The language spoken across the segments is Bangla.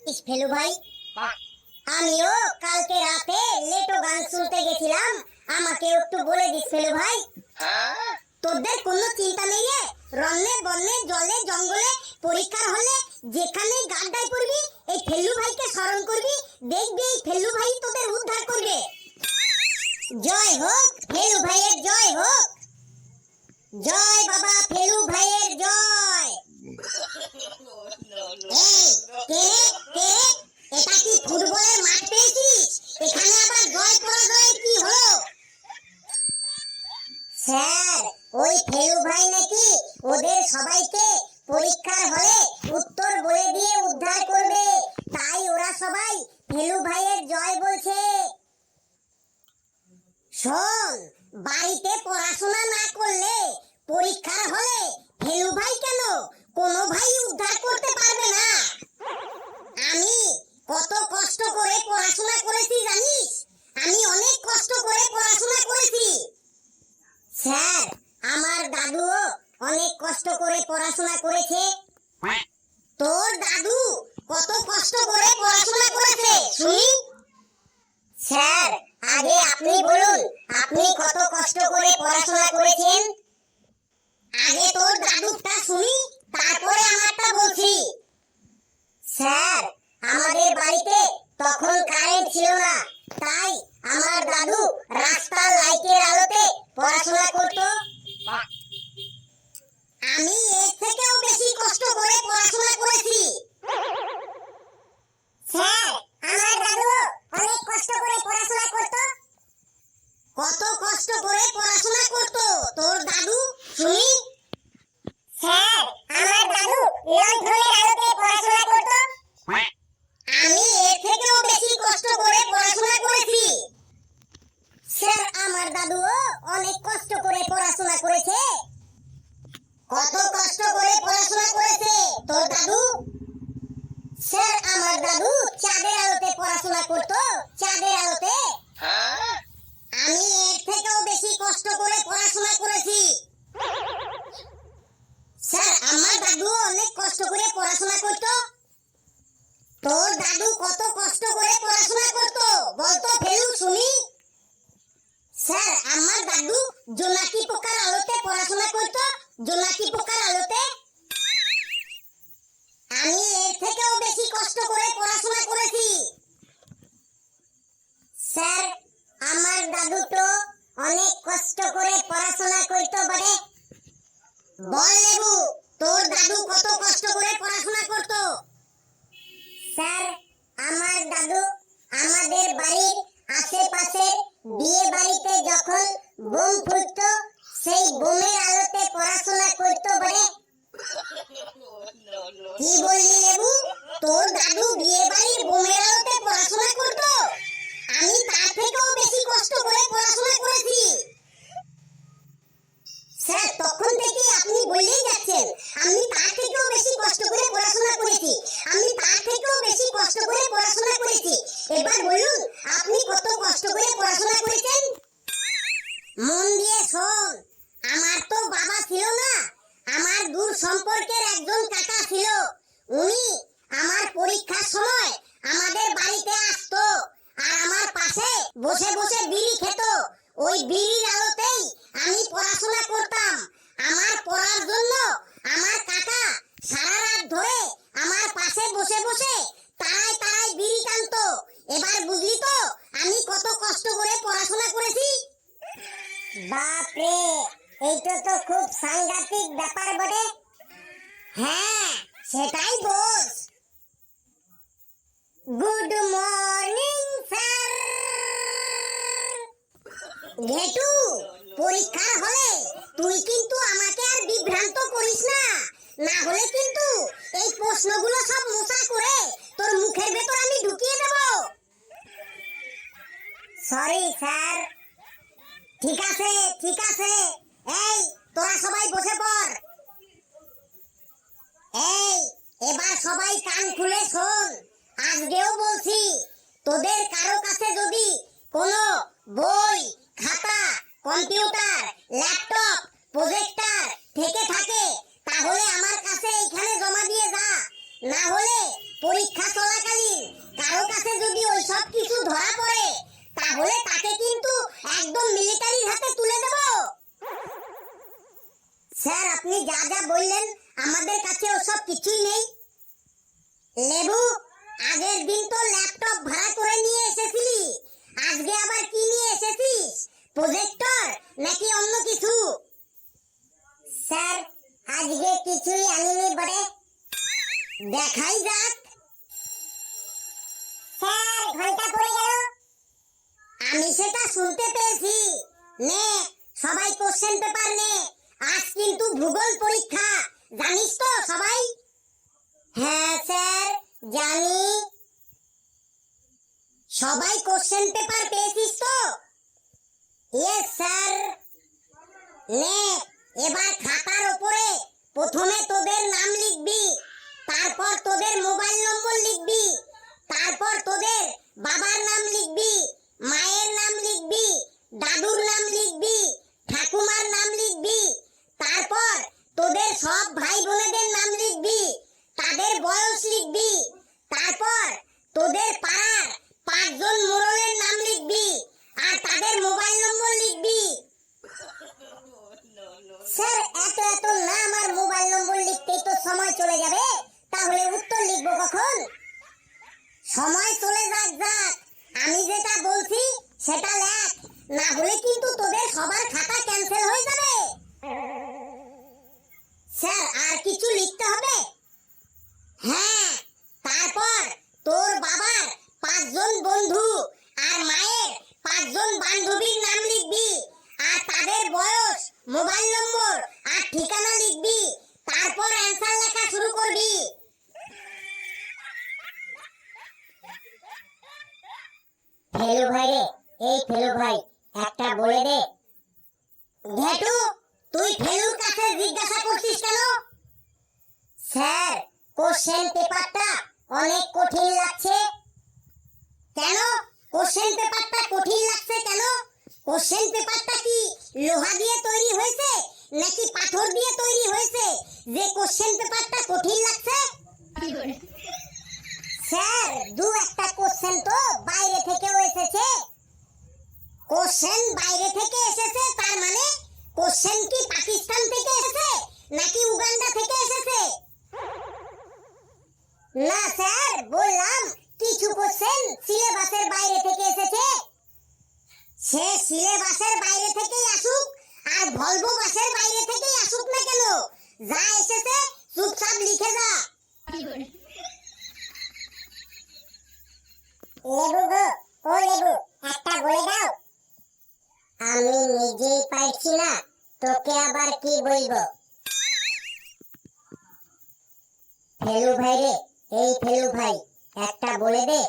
ইস ফেলু ভাই, আমিও কালকে রাতে লেটো গান শুনতে গেছিলাম, আমাকে একটু বলে দিস ফেলু ভাই। তোদের কোনো চিন্তা নেই রে, রন্নে বন্নে জলে জঙ্গলে পরীক্ষা হলে যেখানে গাড্ডায় পড়বি এই ফেলু ভাইকে স্মরণ করবি, দেখবি এই ফেলু ভাই তোদের উদ্ধার করবে। জয় হোক ফেলু ভাইয়ের, জয় হোক, জয় বাবা ফেলু ভাইয়ের জয়। এই কে কে, এটা কি ফুটবলের মাঠ পেয়েছিস? এখানে আবার জয় পরাজয়ের কি হলো? স্যার, ওই ফেলু ভাই নাকি ওদের সবাইকে পরীক্ষার হলে উত্তর বলে দিয়ে উদ্ধার করবে, তাই ওরা সবাই ফেলু ভাইয়ের জয় বলছে। শোন, বাড়িতে পড়াশোনা না করলে পরীক্ষার হলে ফেলু ভাই কেন কোনো ভাই উদ্ধার করতে পারবে না। আমি কত কষ্ট করে পড়াশোনা করেছি জানিস? আমি অনেক কষ্ট করে পড়াশোনা করেছি। স্যার, আমার দাদুও অনেক কষ্ট করে পড়াশোনা করেছে। তোর দাদু কত কষ্ট করে পড়াশোনা করেছে শুনি? স্যার, আগে আপনি বলুন, আপনি কত কষ্ট করে পড়াশোনা করেছেন? আগে তোর দাদুটা শুনি, তারপরে আমারটা বলছি। স্যার, আমাদের বাড়িতে তখন কারেন্ট ছিল না, তাই আমার দাদু রাস্তার লাইটের আলোতে পড়াশোনা করত। আমি এর থেকেও বেশি কষ্ট করে পড়াশোনা করেছি। স্যার, আমার দাদু অনেক কষ্ট করে পড়াশোনা করত। কত কষ্ট করে পড়াশোনা করত তোর দাদু শুনি? স্যার, আমার দাদু লণ্ঠনের আলোতে পড়াশোনা করত। আমি এর থেকেও বেশি কষ্ট করে পড়াশোনা করেছি। স্যার, আমার দাদুও অনেক কষ্ট করে পড়াশোনা করেছে। কত কষ্ট করে পড়াশোনা করেছে তোর দাদু? স্যার, আমার দাদু চাঁদের আলোতে পড়াশোনা করত, চাঁদের আলোতে। আমি এর থেকেও বেশি কষ্ট করে পড়াশোনা করেছি। স্যার, আমার দাদু অনেক কষ্ট করে পড়াশোনা করত। তোর দাদু কত কষ্ট করে পড়াশোনা করত বলতো ফেলু শুনি? স্যার, আমার দাদু জোনাকি পোকার আলোতে পড়াশোনা করত, জোনাকি পোকার আলোতে। আমি এর থেকেও বেশি কষ্ট করে পড়াশোনা করেছি। স্যার, আমার দাদু তো অনেক কষ্ট করে পড়াশোনা করত বলে। বল লেবু, তোর দাদু কত কষ্ট করে পড়াশোনা করত? স্যার, আমার দাদু আমাদের বাড়ির আশেপাশে বিয়ে বাড়িতে যখন বোম ফুটতো সেই বোমের আলোতে পড়াশোনা করত বলে। কি বললি লেবু, তোর দাদু বিয়ে বাড়ির বোমের আলোতে পড়াশোনা করত? আমি তার থেকেও বেশি কষ্ট করে পড়াশোনা করেছি। স্যার, তখন থেকে আপনি বলেই যাচ্ছেন আমি তার থেকেও বেশি কষ্ট করে পড়াশোনা করেছি, আমি তার থেকেও বেশি কষ্ট করে পড়াশোনা করেছি। এবার বলুন আপনি কত কষ্ট করে পড়াশোনা করেছেন? মন দিয়ে শোন, আমার তো বাবা ছিল না, আমার দূর সম্পর্কের একজন কাকা ছিল। উনি আমার পরীক্ষার সময় আমাদের বাড়িতে আসতো আর আমার পাশে বসে বসে বিড়ি খেত। ওই বিড়ির আলোতেই আমি পড়াশোনা করতাম। আমার পড়ার জন্য আমার কাকা সারা রাত ধরে আমার পাশে বসে বসে তারায় তারায় বিড়ি টানতো। এবার বুঝলি তো আমি কত কষ্ট করে পড়াশোনা করেছি? বাপ রে, এইটা তো খুব সাংঘাতিক ব্যাপার বটে। হ্যাঁ, সেটাই বোঝ। Good morning sir. ঘেটু, পরীক্ষার হলে তুই কিন্তু আমাকে আর বিভ্রান্ত করিস না, না হলে কিন্তু এই প্রশ্নগুলো সব মোছা করে তোর মুখের ভেতর আমি ঢুকিয়ে দেব। Sorry sir. ঠিক আছে ঠিক আছে, এই তোরা সবাই বসে পড়। এই এবার সবাই কান খুলে শোন, আজকেও বলছি তোদের কারো কাছে যদি কোনো বই, খাতা, কম্পিউটার, ল্যাপটপ, প্রজেক্টর থেকে থাকে তাহলে আমার কাছে এখানে জমা দিয়ে যা, না হলে পরীক্ষা চলাকালীন যদি ওই সব কিছু ধরা পড়ে তাহলে তাকে কিন্তু একদম মিলিটারির হাতে তুলে দেব। স্যার আপনি যা যা বললেন আমাদের কাছে ওসব কিছুই নেই। লেবু, আগের দিন তো ল্যাপটপ ভাড়া করে নিয়ে এসেছিলি, আজকে আবার কি নিয়ে এসেছিস? প্রজেক্টর নাকি অন্য কিছু? স্যার আজকে কিছুই আনিনি বটে। দেখাই যাক। স্যার ঘন্টা পড়ে গেল। আমি সেটা শুনতে পেয়েছি। নে সবাই কোশ্চেন পেপার নে, আজ কিন্তু ভূগোল পরীক্ষা, জানিস তো সবাই? হ্যাঁ স্যার জানি। সবাই কোশ্চেন পেপার পেয়েছিস তো? Yes sir. নে এবার খাতার উপরে প্রথমে তোদের নাম লিখবি, তারপর তোদের মোবাইল নম্বর লিখবি, তারপর তোদের বাবার নাম লিখবি, মায়ের নাম লিখবি, দাদুর নাম লিখবি, ঠাকুমার নাম লিখবি, তারপর তোদের সব ভাই বোনেদের নাম লিখবি, তাদের বয়স লিখবি, তারপর তোদের পাড়ার 5 জন মোড়লের নাম লিখবি আর তাদের মোবাইল নম্বর লিখবি। স্যার এত এত নাম আর মোবাইল নম্বর লিখতেই তো সময় চলে যাবে, তাহলে উত্তর লিখবো কখন? সময় চলে যাক যাক, আমি যেটা বলছি সেটা লেখ, না হলে কিন্তু তোদের সবার খাতা ক্যান্সেল হয়ে যাবে। স্যার আর কিছু লিখতে হবে? হ্যাঁ, তারপর তোর বাবার 5 জন বন্ধু আর মায়ের 5 জন বান্ধবীর নাম লিখবি আর তাদের বয়স, মোবাইল নম্বর আর ঠিকানা লিখবি, তারপর অ্যানসার লেখা শুরু করবি। ফেলু ভাই রে, এই ফেলু ভাই একটা বলে দে। ঘেটু, তুই ফেলুর কাছে জিজ্ঞাসা করছিস কেন? স্যার কোশ্চেন পেপারটা অনেক কঠিন লাগছে। কেন কোশ্চেন পেপারটা কঠিন লাগছে কেন? কোশ্চেন পেপারটা কি লোহা দিয়ে তৈরি হয়েছে নাকি পাথর দিয়ে তৈরি হয়েছে যে কোশ্চেন পেপারটা কঠিন লাগছে? স্যার দু একটা কোশ্চেন তো বাইরে থেকেও এসেছে। কোশ্চেন বাইরে থেকে এসেছে তার মানে কোশ্চেন কি পাকিস্তান থেকে এসেছে নাকি উগান্ডা থেকে এসেছে? না স্যার, বললাম কিছু কোশ্চেন সিলেবাসের বাইরে থেকে এসেছে। সে সিলেবাসের বাইরে থেকেই আসুক আর ভলভো বাসের বাইরে থেকেই আসুক না কেন, যা এসেছে চুপচাপ লিখে যা। লেবু গো, ও লেবু, একটা বলে দাও। আমি নিজেই পারছি না, তোকে আবার কি বলবো? ফেলু ভাই রে, এই ফেলু ভাই একটা বলে দে।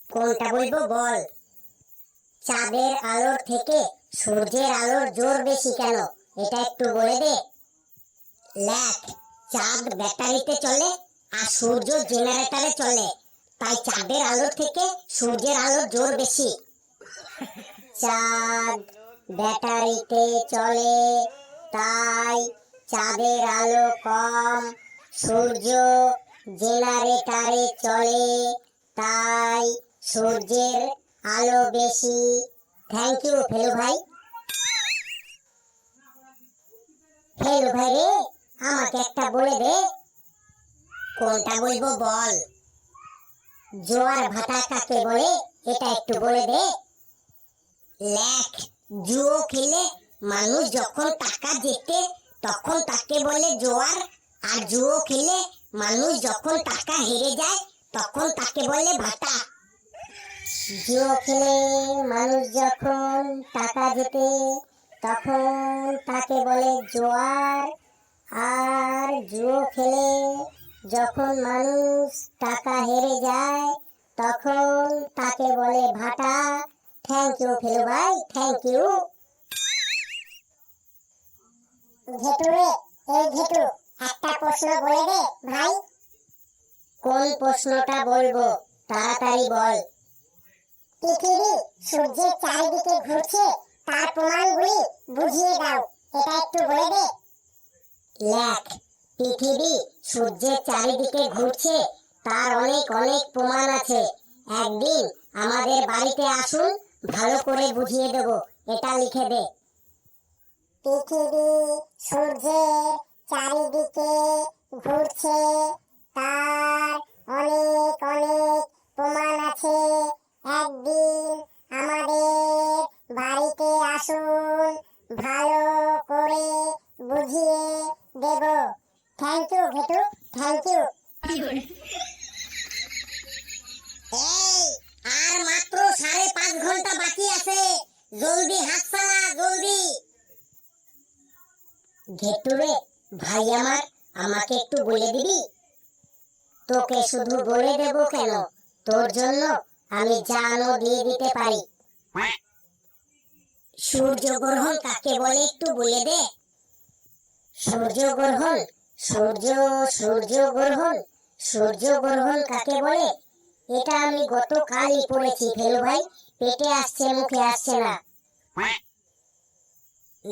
কোনটা বলবো বল? চাঁদের আলোর থেকে সূর্যের আলোর জোর বেশি কেন, এটা একটু বলে দে। লেখ, চাঁদ ব্যাটারিতে চলে আর সূর্য জেনারেটরে চলে, তাই চাঁদের আলোর থেকে সূর্যের আলোর জোর বেশি। চাঁদ ব্যাটারিতে চলে তাই চাঁদের আলো কম, সূর্য জেনারেটরে চলে তাই সূর্যের আলো বেশি। থ্যাংক ইউ ফেলু ভাই। ফেলু ভাই রে, আমাকে একটা বলে দে। কোনটা বলবো বল? জোয়ার ভাটা কাকে বলে, এটা একটু বলে দে। লেখ, জুয়ো খেলে মানুষ যখন টাকা জেতে তখন তাকে বলে জোয়ার, আর জুয়ো খেলে মানুষ যখন টাকা হেরে যায় তখন তাকে বলে ভাটা। জুয়ো খেলে মানুষ যখন টাকা জেতে তখন তাকে বলে জোয়ার, আর জুয়ো খেলে যখন মানুষ টাকা হেরে যায় তখন তাকে বলে ভাটা। থ্যাংক ইউ ফেলু ভাই, থ্যাংক ইউ। ঘেটু রে, এই ঘেটু, একটা প্রশ্ন বলে দে ভাই। কোন প্রশ্নটা বলবো, তাড়াতাড়ি বল। পৃথিবী সূর্যের চারিদিকে ঘুরছে তার প্রমাণগুলি বুঝিয়ে দাও, এটা একটু বলে দে। লেখ, পৃথিবী সূর্যের চারিদিকে ঘুরছে তার অনেক অনেক প্রমাণ আছে, একদিন আমাদের বাড়িতে আসুন, ভালো করে বুঝিয়ে দেব। এটা লিখে দে। পৃথিবী সূর্যের চারিদিকে ঘুরছে, তার অনেক অনেক প্রমাণ আছে। একদিন আমাদের বাড়িতে আসুন, ভালো করে বুঝিয়ে দেব। Thank you Ghetu, thank you. এই, আর মাত্র 5.5 ঘন্টা বাকি আছে, জলদি হাত চালা, জলদি। ঘেটু রে ভাই আমার, আমাকে একটু বলে দিবি? তোকে শুধু বলে দেব কেন, তোর জন্য আমি জানও দিয়ে দিতে পারি। সূর্যগ্রহণ কাকে বলে একটু বলে দে। সূর্যগ্রহণ, সূর্যগ্রহণ, সূর্যগ্রহণ কাকে বলে? এটা আমি গতকালই পড়েছি ফেলু ভাই, পেটে আসছে মুখে আসছে না।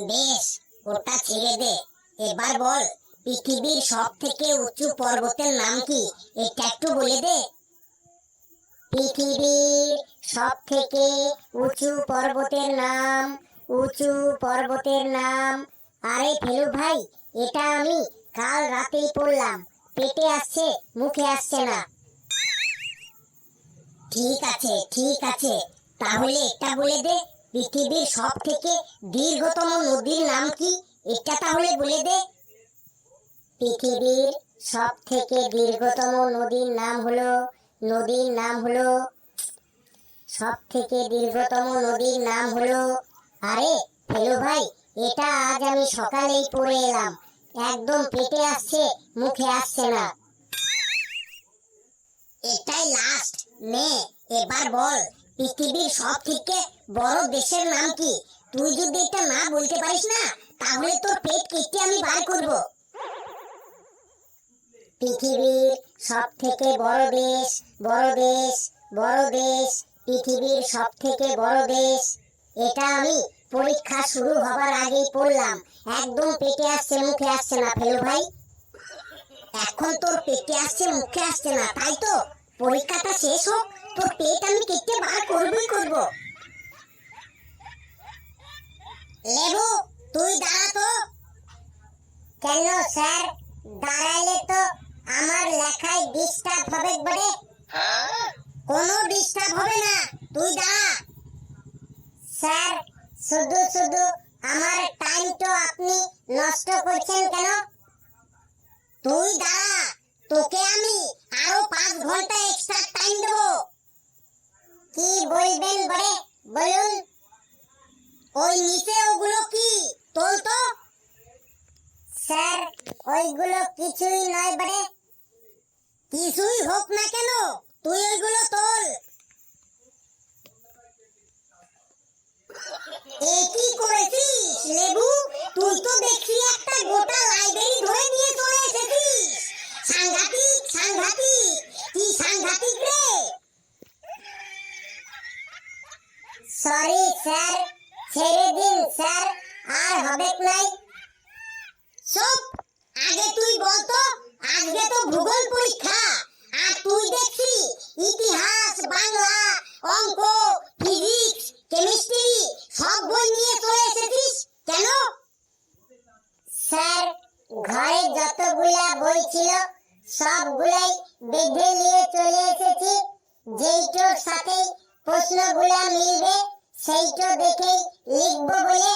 বেশ, ওটা ছেড়ে দে। এবার বল, পৃথিবীর সব থেকে উঁচু পর্বতের নাম কি? এটা একটু বলে দে। পৃথিবীর সব থেকে উঁচু পর্বতের নাম, উঁচু পর্বতের নাম। আরে ফেলু ভাই, এটা আমি কাল রাতেই পড়লাম, পেটে আসছে মুখে আসছে না। ঠিক আছে, ঠিক আছে, তাহলে এটা বলে দে, পৃথিবীর সব থেকে দীর্ঘতম নদীর নাম কি? এটা তাহলে বলে দে। পৃথিবীর সব থেকে দীর্ঘতম নদীর নাম হলো, নদীর নাম হলো, সব থেকে দীর্ঘতম নদীর নাম হলো, আরে ফেলু ভাই, এটা আজ আমি সকালেই পড়ে এলাম, একদম পেটে আসছে মুখে আসছে না। এটাই লাস্ট, নে এবার বল, পৃথিবীর সব থেকে বড় দেশের নাম কি? তুই যদি এটা না বলতে পারিস না, তাহলে তোর পেট কেটে আমি বার করব। পৃথিবীর সব থেকে বড় দেশ, বড় দেশ, বড় দেশ, পৃথিবীর সব থেকে বড় দেশ। এটা আমি পরীক্ষা শুরু হবার আগেই পড়লাম, একদম পেটে আসছে মুখে আসছে না ফেলু ভাই। এখন তোর পেটে আসছে মুখে আসছে না, তাই তো? পরীক্ষাটা শেষ হোক, তোর পেট আমি কেটে বার করবই করব। লেবু, তুই দাঁড়া তো। কেন স্যার, দাঁড়াইলে তো আমার লেখায় ডিস্টার্ব হবে বলে। কোনো ডিস্টার্ব হবে না, তুই দাঁড়া। স্যার, শুধু শুধু আমার টাইমটা আপনি নষ্ট করছেন কেন? তুই দাঁড়া, তোকে আমি আরো 5 ঘন্টা এক্সট্রা টাইম দেব। কি বলবেন বলে বলুন। ওই নিচে ওগুলো কি, তোল তো। স্যার, ওইগুলো কিছুই নয় বলে। কিছুই হোক না কেন, তুই ওইগুলো তোল। এ কি করেছিস লেবু? তুই তো দেখছি একটা গোটা লাইব্রেরি ধরে নিয়ে চলে এসেছিস। সাংঘাতিক, সাংঘাতিক, কি সাংঘাতিক রে। সরি স্যার, ছেড়ে দিন স্যার, আর হবে নাই। সব, আগে তুই বল তো, আজকে তো ভূগোল পরীক্ষা, আর তুই দেখছি ইতিহাস, বাংলা, অঙ্ক, ফিজিক্স, কেমিস্ট্রি সব বই নিয়ে চলে এসেছিস কেন? স্যার, ঘরে যতগুলা বই ছিল সবগুলাই বেঁধে নিয়ে চলে এসেছি, যেইটার সাথে প্রশ্নগুলা মিলবে সেইটা দেখেই লিখব বলে।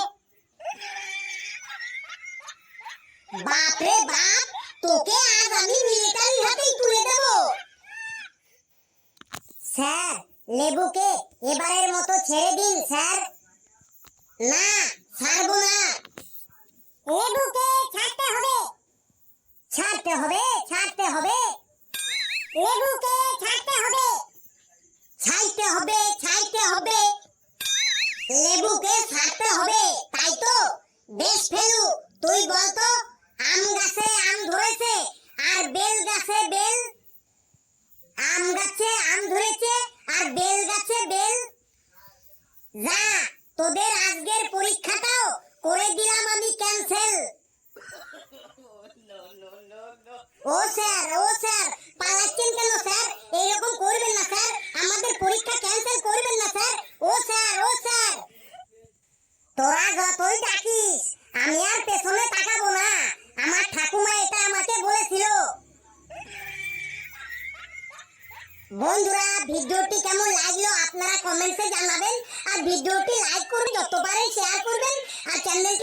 বাপ রে বাপ, তোকে আজ আমি মিলিটারি হাতেই তুলে দেব। স্যার, লেবুকে এবারের মতো ছেড়ে দিন স্যার। না, ছাড়বো না। লেবুকে ছাড়তে হবে, ছাড়তে হবে, ছাড়তে হবে। লেবুকে ছাড়তে হবে, ছাড়তে হবে, ছাড়তে হবে। লেবুকে ছাড়তে হবে, তাই তো? বেশ ফেলু, তুই বল তো, আম গাছে আম ধরেছে আর বেল গাছে বেল। আম গাছে আম ধরেছে আর বেল গাছে বেল। যা, তোদের আজকের পরীক্ষাটাও করে দিলাম আমি ক্যান্সেল। ও স্যার, ও স্যার, পালাচ্ছেন কেন স্যার? এইরকম করবেন না স্যার, আমাদের তোরা যতই ডাকিস আমি আর পেছনে তাকাবো না, আমার ঠাকুমা এটা আমাকে বলেছিল। বন্ধুরা, ভিডিওটি কেমন লাগলো আপনারা কমেন্টে জানাবেন, আর ভিডিওটি লাইক করে যত পারেন শেয়ার করবেন, আর চ্যানেলটি